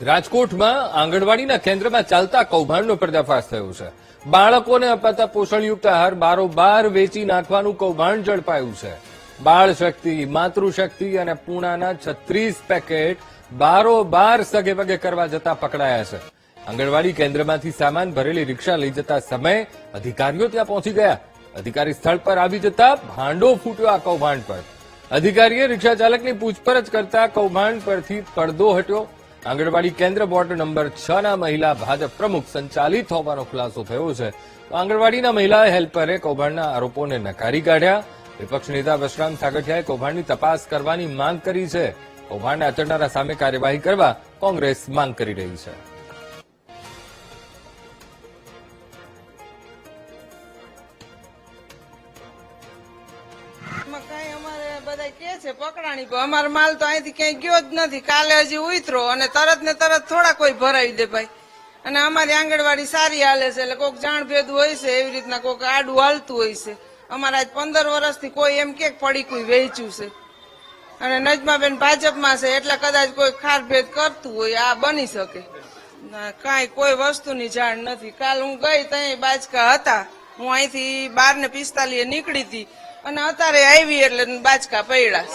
રાજકોટમાં આંગણવાડીના કેન્દ્રમાં ચાલતા કૌભાંડનો પર્દાફાશ થયો છે। બાળકોને અપાતા પોષણયુક્ત આહાર બારોબાર વેચી નાખવાનું કૌભાંડ ઝડપાયું છે। બાળ શક્તિ, માતૃશક્તિ અને પૂણાના 36 પેકેટ બારોબાર સગેવગે કરવા જતા પકડાયા છે। આંગણવાડી કેન્દ્રમાંથી સામાન ભરેલી રિક્ષા લઈ જતા સમયે અધિકારીઓ ત્યાં પહોંચી ગયા। અધિકારી સ્થળ પર આવી જતા ભાંડો ફૂટ્યો આ કૌભાંડ પર। અધિકારીએ રિક્ષા ચાલકની પૂછપરછ કરતા કૌભાંડ પરથી પડદો હટ્યો। આંગણવાડી કેન્દ્ર વોર્ડ નંબર 6 ના મહિલા ભાજપ પ્રમુખ સંચાલિત હોવાનો ખુલાસો થયો છે। તો આંગણવાડીના મહિલા હેલ્પરે કૌભાંડના આરોપોને નકારી કાઢ્યા। વિપક્ષ નેતા વશરામ સાગઠિયાએ કૌભાંડની તપાસ કરવાની માંગ કરી છે। કૌભાંડને આચરનારા સામે કાર્યવાહી કરવા કોંગ્રેસ માંગ કરી રહી છે। પકડાણી અમારો માલ તો અહીંથી ક્યાંય ગયો જ નથી। કાલે હજી ઉતરો અને તરત ને તરત થોડા કોઈ ભરાવી દે ભાઈ। અને અમારી આંગણવાડી સારી હાલે છે, એટલે કોઈક જાણ ભેદું હોય છે, એવી રીતના કોઈક આડું હાલતું હોય છે। અમારા આજ 15 વર્ષથી કોઈ એમ કે પડી કોઈ વેચ્યું છે અને નજમાબેન ભાજપમાં છે એટલે કદાચ કોઈ ખારભેદ કરતું હોય, આ બની શકે। કાંઈ કોઈ વસ્તુની જાણ નથી। કાલ હું ગઈ ત્યાં બાચકા હતા, હું અહીંથી 12:45 નીકળી હતી અને અત્યારે આવી એટલે બાચકા પડ્યા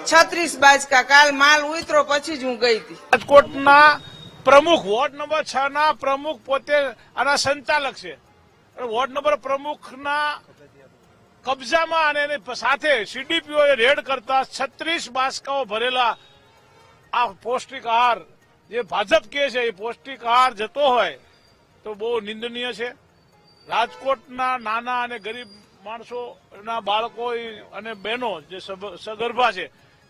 36 બાચકા। કાલ માલ ઉતરો પછી જ હું ગઈ હતી। રાજકોટના પ્રમુખ વોર્ડ નંબર 6 ના પ્રમુખ પોતે આના સંચાલક છે। વોર્ડ નંબર પ્રમુખના કબજામાં અને એની સાથે સીડીપીઓ રેડ કરતા 36 બાચકાઓ ભરેલા આ પૌષ્ટિક આહાર જે ભાજપ કહે છે એ પૌષ્ટિક આહાર જતો હોય તો બહુ નિંદનીય છે। રાજકોટના નાના અને ગરીબ માણસોના બાળકો અને બહેનો જે સગર્ભા છે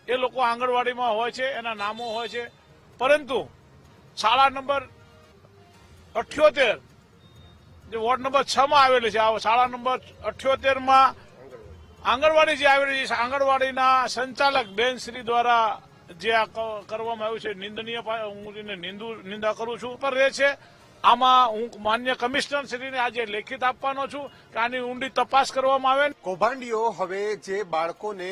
એ લોકો આંગણવાડીમાં હોય છે, એના નામો હોય છે, પરંતુ શાળા નંબર 78 જે વોર્ડ નંબર 6 માં આવેલી છે, આ શાળા નંબર 78 માં આંગણવાડી જે આવેલી છે, આંગણવાડીના સંચાલક બેન શ્રી દ્વારા જે આ કરવામાં આવ્યું છે નિંદનીય, હું એને નિંદા કરું છું પર રહે છે। આમાં હું માન્ય કમિશનર શ્રીને આજે લેખિત આપવાનો છું કે આની ઊંડી તપાસ કરવામાં આવે। કૌભાંડીઓ હવે જે બાળકોને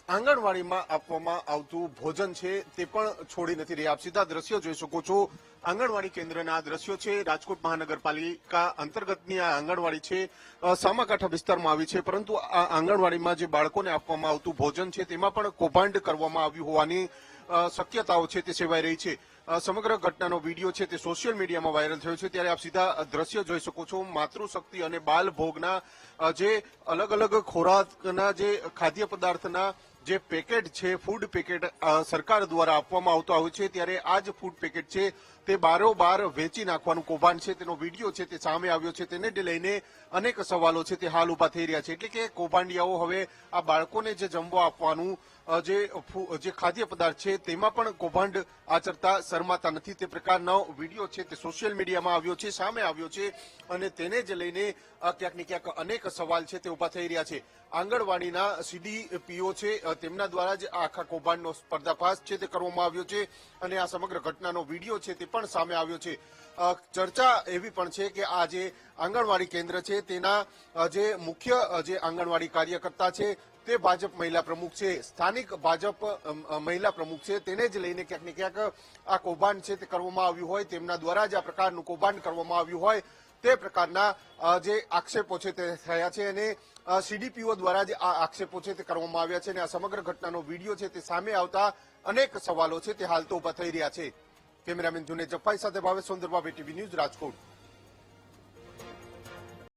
આંગણવાડીમાં આપવામાં આવતું ભોજન છે તે પણ છોડી નથી રહ્યા। આપ સીધા દ્રશ્યો જોઈ શકો છો, આંગણવાડી કેન્દ્રના આ દ્રશ્યો છે। રાજકોટ મહાનગરપાલિકા અંતર્ગતની આ આંગણવાડી છે, સામાકાંઠા વિસ્તારમાં આવી છે, પરંતુ આ આંગણવાડીમાં જે બાળકોને આપવામાં આવતું ભોજન છે તેમાં પણ કૌભાંડ કરવામાં આવ્યું હોવાની શક્યતાઓ છે તે સેવાઈ રહી છે। સમગ્ર ઘટનાનો વિડીયો છે તે સોશિયલ મીડિયામાં વાયરલ થયો છે, ત્યારે આપ સીધા દ્રશ્યો જોઈ શકો છો। માતૃશક્તિ અને બાલ ભોગના જે અલગ અલગ ખોરાકના જે ખાદ્ય પદાર્થના જે પેકેટ છે, ફૂડ પેકેટ સરકાર દ્વારા આપવામાં આવતો આવ્યું છે, ત્યારે આ જ ફૂડ પેકેટ છે તે બારોબાર વેચી નાખવાનું કૌભાંડ છે તેનો વિડીયો છે તે સામે આવ્યો છે। તેને લઈને અનેક સવાલો છે તે હાલ ઉભા થઈ રહ્યા છે। એટલે કે કૌભાંડિયાઓ હવે આ બાળકોને જે જમવા આપવાનું જે ખાદ્ય પદાર્થ છે તેમાં પણ કૌભાંડ આચરતા શરમાતા નથી। તે પ્રકારનો વિડીયો છે તે સોશિયલ મીડિયામાં આવ્યો છે, સામે આવ્યો છે, અને તેને જ લઈને ક્યાંક ને ક્યાંક અનેક સવાલ છે તે ઉભા થઈ રહ્યા છે। આંગણવાડીના સીડીપીઓ છે તેમના દ્વારા જ આખા કૌભાંડનો પર્દાફાશ છે તે કરવામાં આવ્યો છે, અને આ સમગ્ર ઘટનાનો વિડીયો છે તે પણ સામે આવ્યો છે। ચર્ચા એવી પણ છે કે આ જે આંગણવાડી કેન્દ્ર છે તેના જે મુખ્ય જે આંગણવાડી કાર્યકર્તા છે તે ભાજપ મહિલા પ્રમુખ છે, સ્થાનિક ભાજપ મહિલા પ્રમુખ છે, તેને જ લઈને ક્યાંક ને ક્યાંક આ કૌભાંડ છે તે કરવામાં આવ્યું હોય, તેમના દ્વારા જ આ પ્રકારનું કૌભાંડ કરવામાં આવ્યું હોય તે પ્રકારના જે આક્ષેપો છે તે થયા છે, અને સીડીપીઓ દ્વારા જ આ આક્ષેપો છે તે કરવામાં આવ્યા છે। અને આ સમગ્ર ઘટનાનો વિડીયો છે તે સામે આવતા અનેક સવાલો છે તે હાલ તો ઉભા થઈ રહ્યા છે। કેમેરામેન જુનેદ જફાઈ સાથે ભાવેશ સોંદરવા, ટીવી ન્યૂઝ, રાજકોટ।